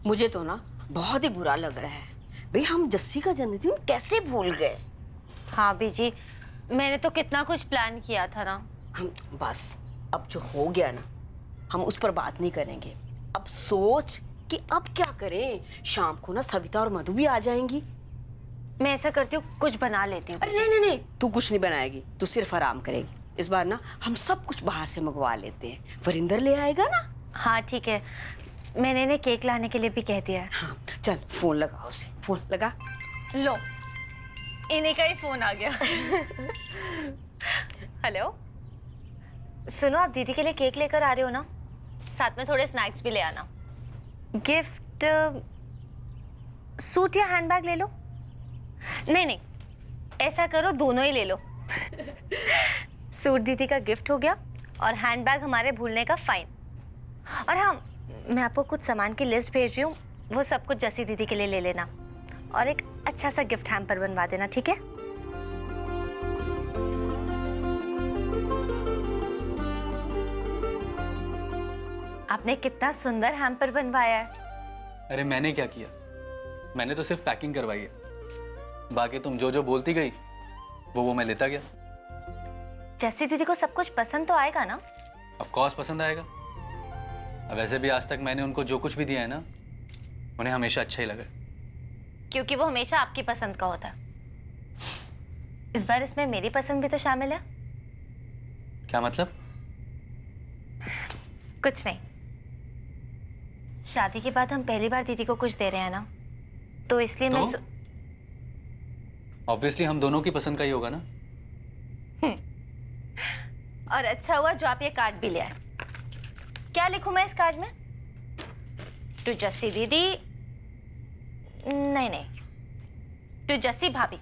मुझे तो ना बहुत ही बुरा लग रहा है भाई, हम जस्सी का जन्मदिन कैसे भूल गए। हाँ बीजी, मैंने तो कितना कुछ प्लान किया था ना। हम बस अब जो हो गया ना, हम उस पर बात नहीं करेंगे। अब सोच कि अब क्या करें। शाम को ना सविता और मधु भी आ जाएंगी। मैं ऐसा करती हूँ, कुछ बना लेती हूँ। अरे नहीं नहीं नहीं, तू कुछ नहीं बनाएगी, तू सिर्फ आराम करेगी। इस बार ना हम सब कुछ बाहर से मंगवा लेते हैं, वरिंदर ले आएगा ना। हाँ ठीक है, मैंने इन्हें केक लाने के लिए भी कह दिया है। हाँ चल फोन लगाओ उसे, फोन लगा। लो, इन्हीं का ही फोन आ गया। हेलो, सुनो आप दीदी के लिए केक लेकर आ रहे हो ना, साथ में थोड़े स्नैक्स भी ले आना। गिफ्ट सूट या हैंडबैग ले लो। नहीं नहीं, ऐसा करो दोनों ही ले लो। सूट दीदी का गिफ्ट हो गया और हैंडबैग हमारे भूलने का फाइन। और हाँ, मैं आपको कुछ सामान की लिस्ट भेज रही हूँ, वो सब कुछ जस्सी दीदी के लिए ले लेना और एक अच्छा सा गिफ्ट हैम्पर बनवा देना, ठीक है? आपने कितना सुंदर हैम्पर बनवाया है। अरे मैंने क्या किया, मैंने तो सिर्फ पैकिंग करवाई है, बाकी तुम जो जो बोलती गई वो मैं लेता गया। जस्सी दीदी को सब कुछ पसंद तो आएगा ना? ऑफ कोर्स पसंद आएगा। अब वैसे भी आज तक मैंने उनको जो कुछ भी दिया है ना, उन्हें हमेशा अच्छा ही लगा, क्योंकि वो हमेशा आपकी पसंद का होता है। इस बार इसमें मेरी पसंद भी तो शामिल है। क्या मतलब? कुछ नहीं, शादी के बाद हम पहली बार दीदी को कुछ दे रहे हैं ना, तो इसलिए तो? मैं ऑब्वियसली हम दोनों की पसंद का ही होगा ना। और अच्छा हुआ जो आप ये कार्ड भी ले आए। क्या लिखूं मैं इस कार्ड में? टू जस्सी दीदी, नहीं नहीं, टू जस्सी भाभी,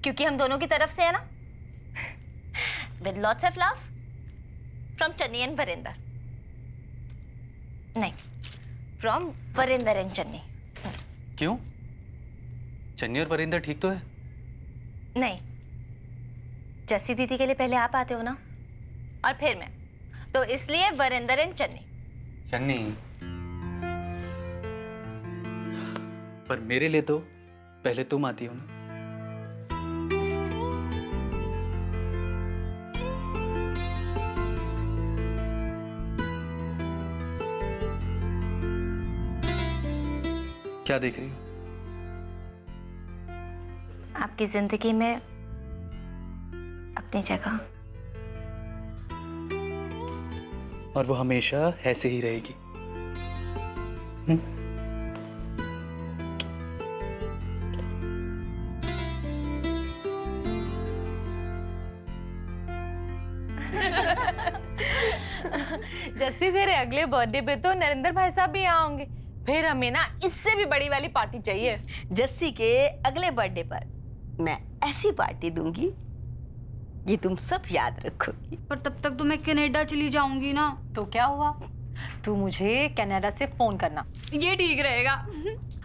क्योंकि हम दोनों की तरफ से है ना। With lots of love from Channi and Varinder. नहीं, फ्रॉम वरिंदर एंड चन्नी। क्यों? चन्नी और वरिंदर ठीक तो है? नहीं, जस्सी दीदी के लिए पहले आप आते हो ना, और फिर मैं, तो इसलिए वरिंदर एंड चन्नी। चन्नी, पर मेरे लिए तो पहले तुम आती हो ना। क्या देख रही हो? आपकी जिंदगी में अपनी जगह, और वो हमेशा ऐसे ही रहेगी। जस्सी तेरे अगले बर्थडे पे तो नरेंद्र भाई साहब भी यहाँ होंगे, फिर हमें ना इससे भी बड़ी वाली पार्टी चाहिए। जस्सी के अगले बर्थडे पर मैं ऐसी पार्टी दूंगी, ये तुम सब याद रखोगी। पर तब तक तो मैं कनाडा चली जाऊंगी ना। तो क्या हुआ, तू मुझे कनाडा से फोन करना। ये ठीक रहेगा।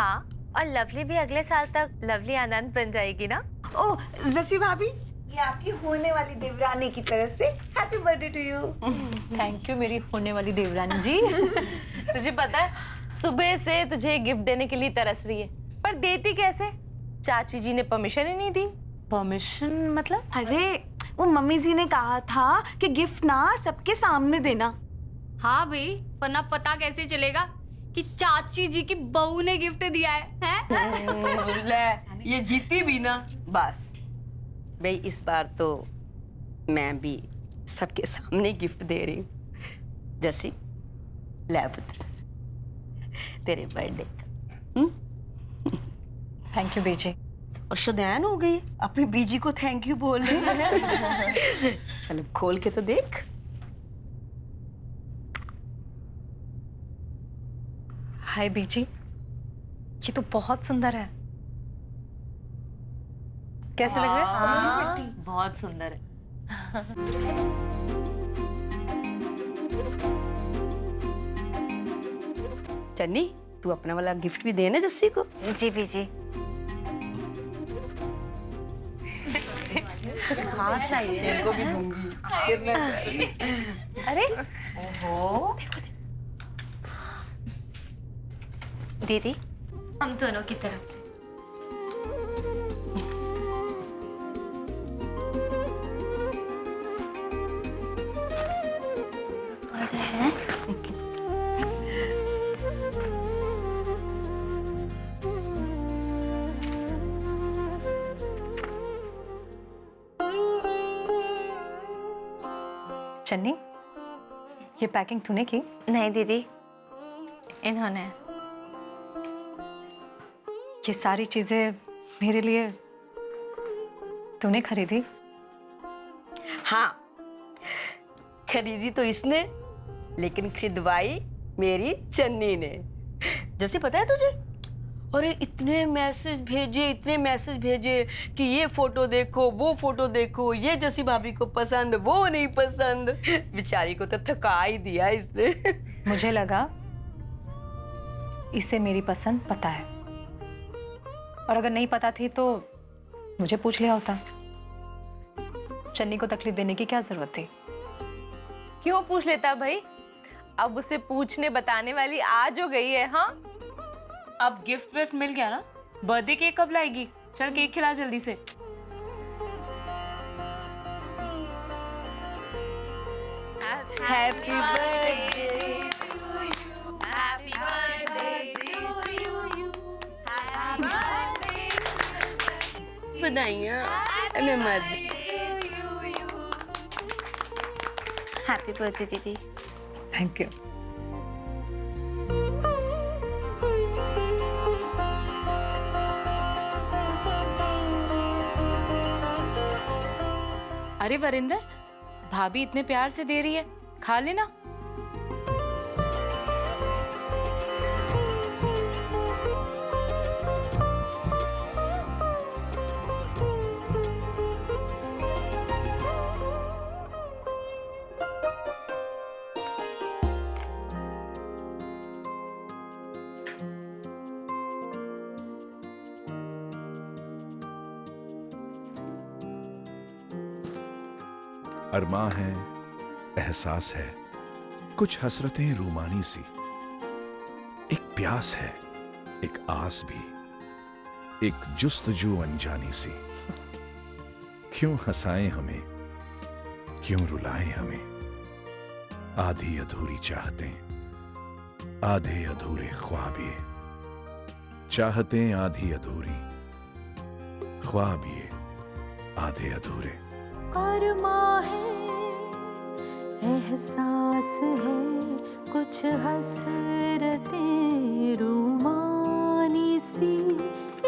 हाँ, और लवली भी अगले साल तक लवली आनंद बन जाएगी ना। ओ जस्सी भाभी, ये आपकी होने वाली देवरानी की तरफ से happy birthday to you. Thank you मेरी होने वाली देवरानी जी। तुझे पता है, सुबह से तुझे गिफ्ट देने के लिए तरस रही है, पर देती कैसे? चाची जी ने परमिशन ही नहीं दी। परमिशन मतलब? अरे वो मम्मी जी ने कहा था कि गिफ्ट ना सबके सामने देना। हाँ भाई, वरना पता कैसे चलेगा कि चाची जी की बहू ने गिफ्ट दिया है? ले, ये जीती भी ना, बस भाई इस बार तो मैं भी सबके सामने गिफ्ट दे रही हूँ। जैसी ले पुत्र, तेरे बर्थडे का। थैंक यू बेजी। और शुदैन हो गई, अपनी बीजी को थैंक यू बोल रही है। चलो खोल के तो देख। हाय बीजी, ये तो बहुत सुंदर है। कैसे लग रहा है? बहुत सुंदर है। चन्नी, तू अपना वाला गिफ्ट भी देना जस्सी को। जी बीजी। कुछ खास नहीं है, इनको भी दूंगी। अरे ओहो, दीदी, हम दोनों की तरफ से। चन्नी, ये पैकिंग तूने की? नहीं दीदी, इन्होंने। ये सारी चीजें मेरे लिए तूने खरीदी? हाँ, खरीदी तो इसने, लेकिन खरीदवाई मेरी चन्नी ने। जैसे पता है तुझे, अरे इतने मैसेज भेजे कि ये फोटो देखो, वो फोटो देखो, ये जैसी भाभी को पसंद, वो नहीं पसंद। बेचारी को तो थका ही दिया इसने। मुझे लगा इसे मेरी पसंद पता है, और अगर नहीं पता थी तो मुझे पूछ लिया होता। चन्नी को तकलीफ देने की क्या जरूरत थी? क्यों पूछ लेता भाई? अब उसे पूछने बताने वाली आज हो गई है। हाँ, अब गिफ्ट विफ्ट मिल गया ना, बर्थडे केक कब लाएगी? चल केक खिला जल्दी से। Happy birthday, happy birthday to you, happy birthday, बधाइयाँ। मैं मर हैप्पी बर्थडे दीदी। Thank you. अरे वरिंदर, भाभी इतने प्यार से दे रही है, खा लेना। अरमा है, एहसास है, कुछ हसरतें रूमानी सी, एक प्यास है, एक आस भी, एक जुस्तजू अनजानी सी। क्यों हंसाएं हमें, क्यों रुलाएं हमें? आधी अधूरी चाहतें, आधे अधूरे ख्वाब ये, चाहतें आधी अधूरी, ख्वाब ये आधे अधूरे। अरमा है, एहसास है, कुछ हसरतें रूमानी सी,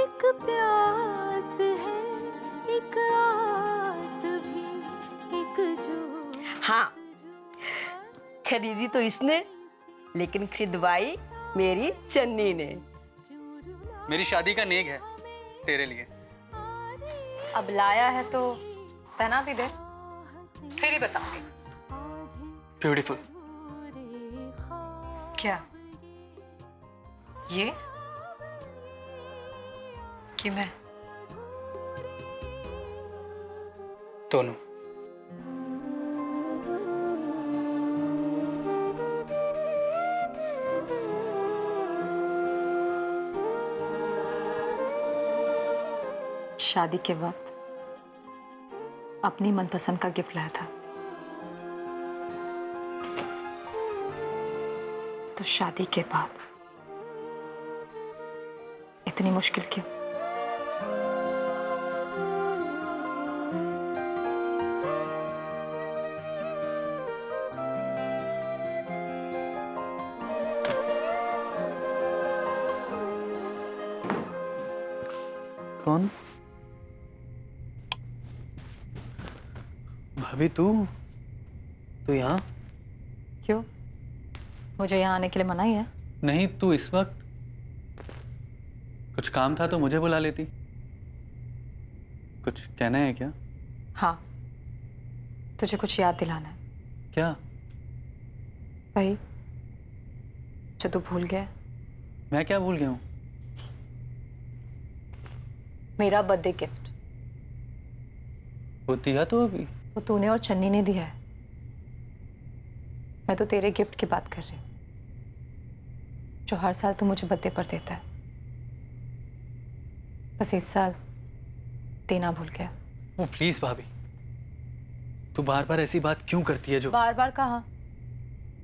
एक प्यास है, एक आस भी, एक जो। हाँ, खरीदी तो इसने, लेकिन खरीदवाई मेरी चन्नी ने। मेरी शादी का नेक है तेरे लिए। अब लाया है तो पहना भी दे, फिर ही बताऊंगी। ब्यूटीफुल। क्या ये कि मैं? दोनों। शादी के वक्त अपनी मनपसंद का गिफ्ट लाया था, तो शादी के बाद इतनी मुश्किल क्यों? कौन? भाभी तू यहाँ? क्यों? मुझे यहाँ आने के लिए मना ही है? नहीं, तू इस वक्त? कुछ काम था तो मुझे बुला लेती। कुछ कहना है क्या? हाँ, तुझे कुछ याद दिलाना है। क्या? वही जो तू भूल गया। मैं क्या भूल गया हूँ? मेरा बर्थडे गिफ्ट। वो दिया तो अभी। वो तूने और चन्नी ने दिया है। मैं तो तेरे गिफ्ट की बात कर रही हूँ, जो हर साल तू मुझे बर्थडे पर देता है। बस इस साल देना भूल गया। वो प्लीज भाभी, तू बार बार ऐसी बात क्यों करती है? जो बार बार कहा,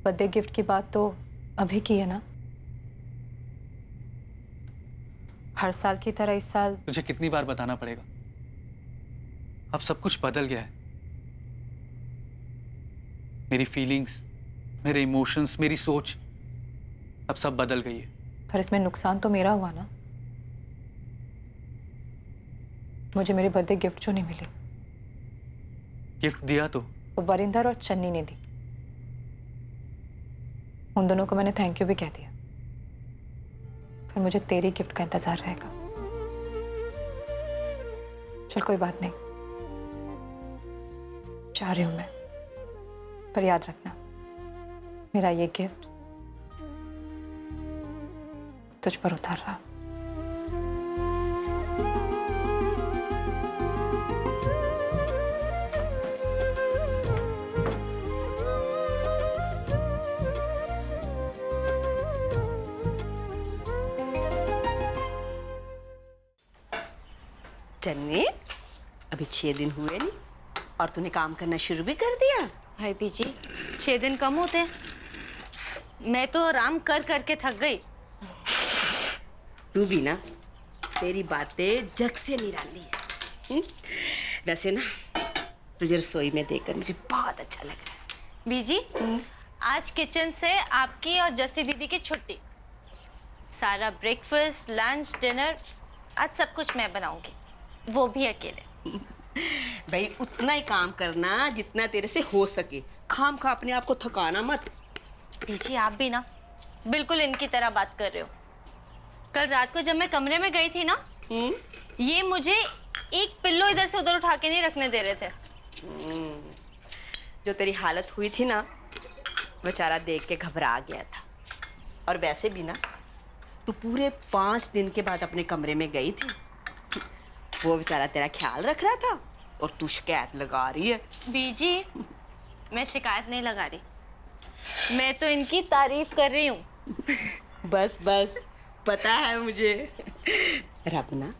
बर्थडे गिफ्ट की बात तो अभी की है ना। हर साल की तरह इस साल तुझे कितनी बार बताना पड़ेगा? अब सब कुछ बदल गया है। मेरी फीलिंग्स, मेरे इमोशंस, मेरी सोच अब सब बदल गई है। पर इसमें नुकसान तो मेरा हुआ ना। मुझे मेरे बर्थडे गिफ्ट क्यों नहीं मिली? गिफ्ट दिया तो वो वरिंदर और चन्नी ने दी। उन दोनों को मैंने थैंक यू भी कह दिया। फिर मुझे तेरी गिफ्ट का इंतजार रहेगा। चल कोई बात नहीं, जा रही हूं मैं, पर याद रखना मेरा ये गिफ्ट तुझ पर उतार रहा। चन्नी, अभी 6 दिन हुए नहीं और तूने काम करना शुरू भी कर दिया। भाई जी 6 दिन कम होते हैं। मैं तो आराम कर करके थक गई। तू भी ना, तेरी बातें जग से निराली है। वैसे ना तुझे रसोई में देखकर मुझे बहुत अच्छा लग रहा है। बीजी आज किचन से आपकी और जस्सी दीदी की छुट्टी। सारा ब्रेकफास्ट, लंच, डिनर आज सब कुछ मैं बनाऊंगी, वो भी अकेले। भाई उतना ही काम करना जितना तेरे से हो सके। खाम खा अपने आप को थकाना मत। बीजी आप भी ना बिल्कुल इनकी तरह बात कर रहे हो। कल रात को जब मैं कमरे में गई थी ना, ये मुझे एक पिल्लो इधर से उधर उठा के नहीं रखने दे रहे थे। जो तेरी हालत हुई थी ना, बेचारा देख के घबरा गया था। और वैसे भी ना तू पूरे 5 दिन के बाद अपने कमरे में गई थी। वो बेचारा तेरा ख्याल रख रहा था और तू शिकायत लगा रही है। बीजी मैं शिकायत नहीं लगा रही, मैं तो इनकी तारीफ कर रही हूँ। बस बस, पता है मुझे। रब ना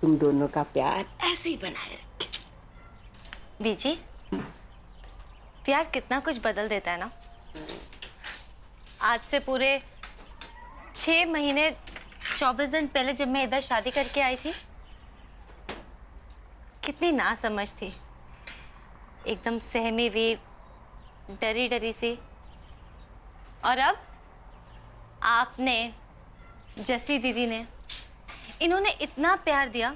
तुम दोनों का प्यार ऐसे ही बनाए रखे। बीजी प्यार कितना कुछ बदल देता है ना। आज से पूरे 6 महीने 24 दिन पहले जब मैं इधर शादी करके आई थी, कितनी नासमझ थी, एकदम सहमी हुई, डरी डरी सी। और अब आपने, जस्सी दीदी ने, इन्होंने इतना प्यार दिया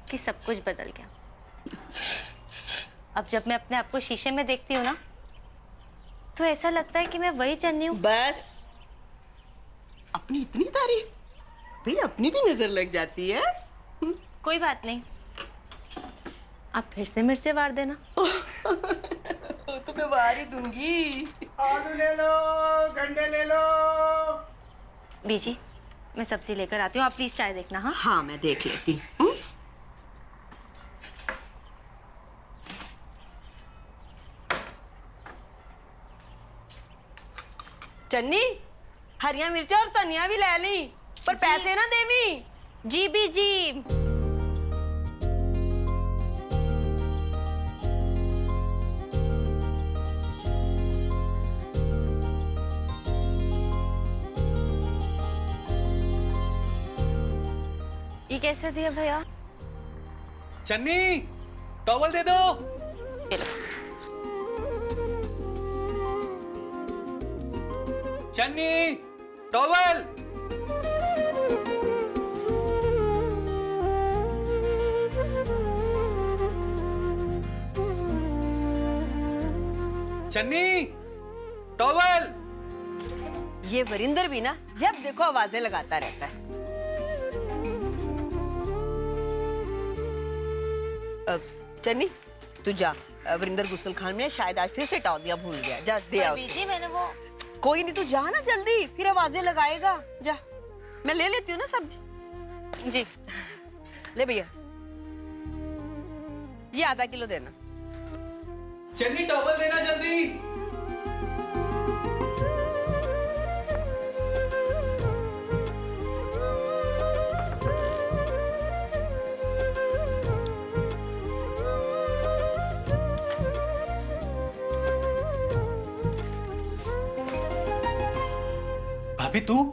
कि सब कुछ बदल गया। अब जब मैं अपने आप को शीशे में देखती हूँ ना, तो ऐसा लगता है कि मैं वही चन्नी हूँ। बस, अपनी इतनी तारीफ, भाई अपनी भी नजर लग जाती है। कोई बात नहीं, आप फिर से मिर्चे वार देना। तो मैं वार ही दूंगी। आलू ले लो, गंडे ले लो। बीजी मैं सब्जी लेकर आती हूँ, आप प्लीज चाय देखना। हाँ हाँ मैं देख लेती हूँ। चन्नी, हरिया मिर्चा और धनिया भी ले ली, पर पैसे ना देवी। जी बीजी। ये कैसे दिया भैया? चन्नी, टॉवल दे दो। चन्नी, टॉवल। चन्नी, टॉवल। ये वरिंदर भी ना जब देखो आवाजें लगाता रहता है। चन्नी तू जा, वरिंदर गुसल खान में शायद आज फिर से टॉवलिया भूल गया। जा दे आओ। बीजी मैंने वो। कोई नहीं, तू जा ना जल्दी, फिर आवाजें लगाएगा। जा, मैं ले लेती हूँ ना सब्जी। जी ले भैया, ये आधा किलो देना। चन्नी, टॉवल देना जल्दी। भाभी तू?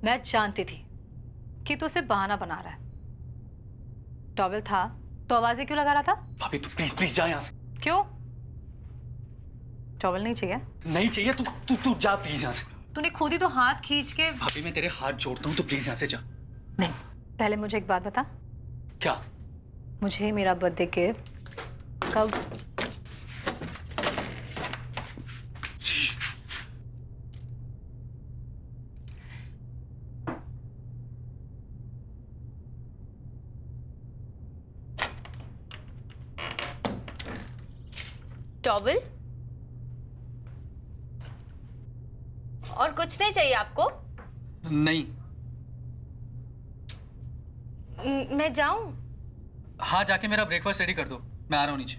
मैं जानती थी कि तू उसे बहाना बना रहा है। टॉवेल था तो आवाजें क्यों लगा रहा था? भाभी तू प्लीज प्लीज जा यहाँ से। क्यों? टॉवेल नहीं चाहिए? नहीं चाहिए, तू तू तू जा प्लीज यहाँ से। तूने खुद ही तो हाथ खींच के। भाभी मैं तेरे हाथ जोड़ता हूँ, तो प्लीज यहाँ से जा। नहीं, पहले मुझे एक बात बता। क्या? मुझे मेरा बर्थडे गिफ्ट कब? टॉवल? और कुछ नहीं चाहिए आपको? नहीं। मैं जाऊं? हाँ, जाके मेरा ब्रेकफास्ट रेडी कर दो, मैं आ रहा हूँ नीचे।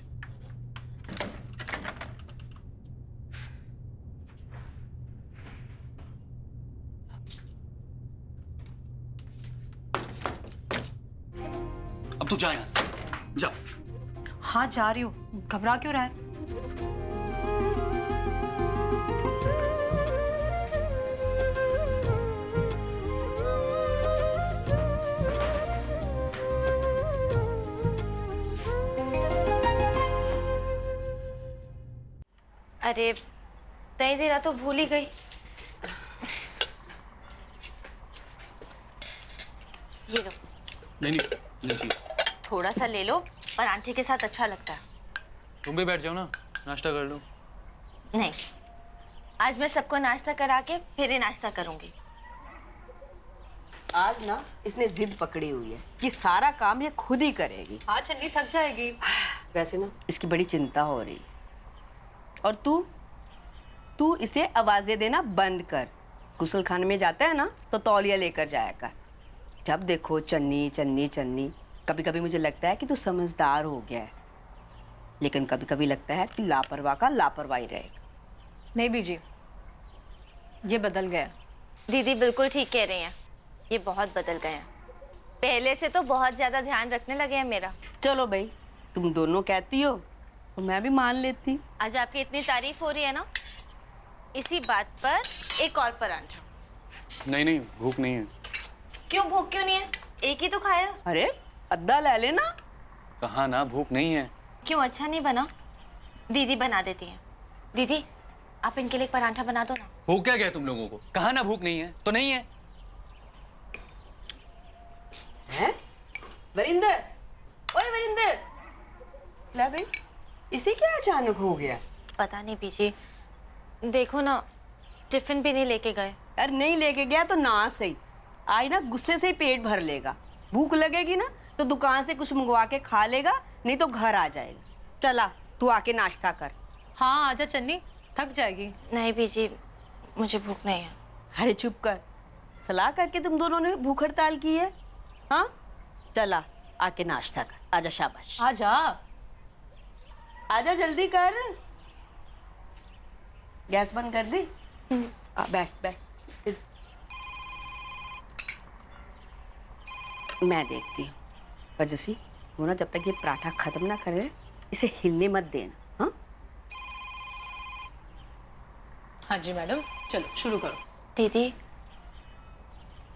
अब तू जा यहाँ से, जा। हाँ जा रही हूँ, घबरा क्यों रहा है? अरे नहीं दे रहा तो भूल ही गई। ये लो। नहीं चाहिए। थोड़ा सा ले लो, परांठे के साथ अच्छा लगता है। तुम भी बैठ जाओ ना, नाश्ता कर लो। नहीं, आज मैं सबको नाश्ता करा के फिर ही नाश्ता करूंगी। आज ना इसने जिद पकड़ी हुई है कि सारा काम ये खुद ही करेगी। हाँ चन्नी, थक जाएगी। वैसे ना इसकी बड़ी चिंता हो रही है। और तू इसे आवाजें देना बंद कर। गुसल खाने में जाता है ना तो तौलिया लेकर जाया कर। जब देखो चन्नी चन्नी चन्नी। कभी कभी मुझे लगता है कि तू समझदार हो गया है, लेकिन कभी कभी लगता है कि लापरवाह का लापरवाही रहेगा। नहीं बीजी, ये बदल गया। दीदी बिल्कुल ठीक कह रही हैं, ये बहुत बदल गए हैं। पहले से तो बहुत ज्यादा ध्यान रखने लगे हैं मेरा। चलो भाई, तुम दोनों कहती हो तो मैं भी मान लेती। आज आपकी इतनी तारीफ हो रही है ना, इसी बात पर एक और परांठा। नहीं, भूख नहीं है। क्यों भूख क्यों नहीं है? एक ही तो खाया। अरे अद्धा ले लेना। कहा ना भूख नहीं है। क्यों अच्छा नहीं बना? दीदी बना देती हैं। दीदी आप इनके लिए एक परांठा बना दो ना। हो क्या गया तुम लोगों को? कहा ना भूख नहीं है तो नहीं है। हैं? वरिंदर, ओए वरिंदर, ले भाई, इसे क्या अचानक हो गया? पता नहीं बीजी, देखो ना टिफिन भी नहीं लेके गए। अरे नहीं लेके गया तो ना सही, आज ना गुस्से से ही पेट भर लेगा। भूख लगेगी ना तो दुकान से कुछ मंगवा के खा लेगा, नहीं तो घर आ जाएगा। चला तू आके नाश्ता कर। हाँ आजा चन्नी, थक जाएगी। नहीं बीजी, मुझे भूख नहीं है। अरे चुप कर, सलाह करके तुम दोनों ने भूख हड़ताल की है। हाँ चला आके नाश्ता कर, आजा शाबाश। आजा आजा जल्दी कर। गैस बंद कर दी। बैठ बैठ। मैं देखती हूँ वजसी, वो ना जब तक ये पराठा खत्म ना करे इसे हिलने मत देना। हाँ हाँ जी मैडम, चलो शुरू करो। दीदी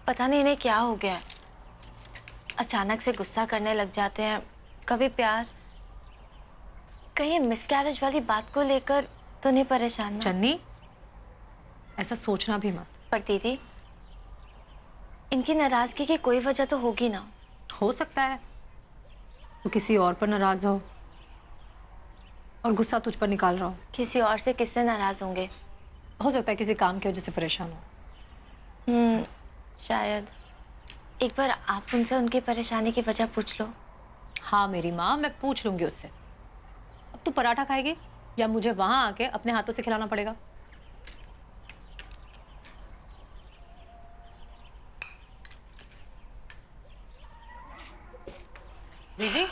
पता नहीं इन्हें क्या हो गया है, अचानक से गुस्सा करने लग जाते हैं, कभी प्यार। कहीं मिसकैरेज वाली बात को लेकर तो नहीं परेशान ना? चन्नी ऐसा सोचना भी मत। पर दीदी इनकी नाराजगी की कोई वजह तो होगी ना? हो सकता है तो किसी और पर नाराज हो और गुस्सा तुझ पर निकाल रहा हो। किसी और से किससे नाराज होंगे? हो सकता है किसी काम की वजह से परेशान हो। शायद। एक बार आप उनसे उनकी परेशानी की वजह पूछ लो। हाँ मेरी माँ, मैं पूछ लूंगी उससे। अब तू पराठा खाएगी या मुझे वहां आके अपने हाथों से खिलाना पड़ेगा? बीजी,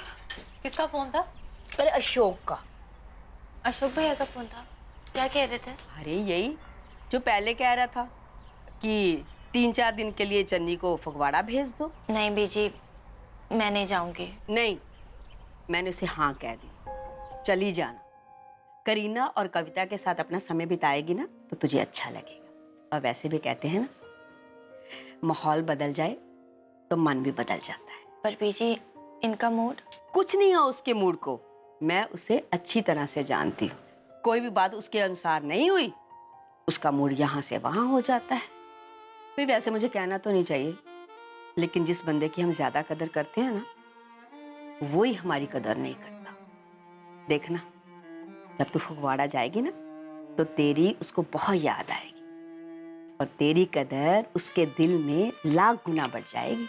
किसका फोन था? अरे अशोक का। अशोक भैया का फोन था, क्या कह रहे थे? अरे यही जो पहले कह रहा था कि 3-4 दिन के लिए चन्नी को फगवाड़ा भेज दो। नहीं बीजी, मैं नहीं जाऊंगी। नहीं, मैंने उसे हाँ कह दी, चली जाना। करीना और कविता के साथ अपना समय बिताएगी ना तो तुझे अच्छा लगेगा। और वैसे भी कहते हैं ना माहौल बदल जाए तो मन भी बदल जाता है। पर बीजी, इनका मूड? कुछ नहीं है उसके मूड को, मैं उसे अच्छी तरह से जानती हूँ। कोई भी बात उसके अनुसार नहीं हुई, उसका मूड यहाँ से वहाँ हो जाता है। भाई वैसे मुझे कहना तो नहीं चाहिए, लेकिन जिस बंदे की हम ज्यादा कदर करते हैं ना, वो ही हमारी कदर नहीं करता। देखना, जब तू फगवाड़ा जाएगी ना, तो तेरी उसको बहुत याद आएगी और तेरी कदर उसके दिल में लाख गुना बढ़ जाएगी।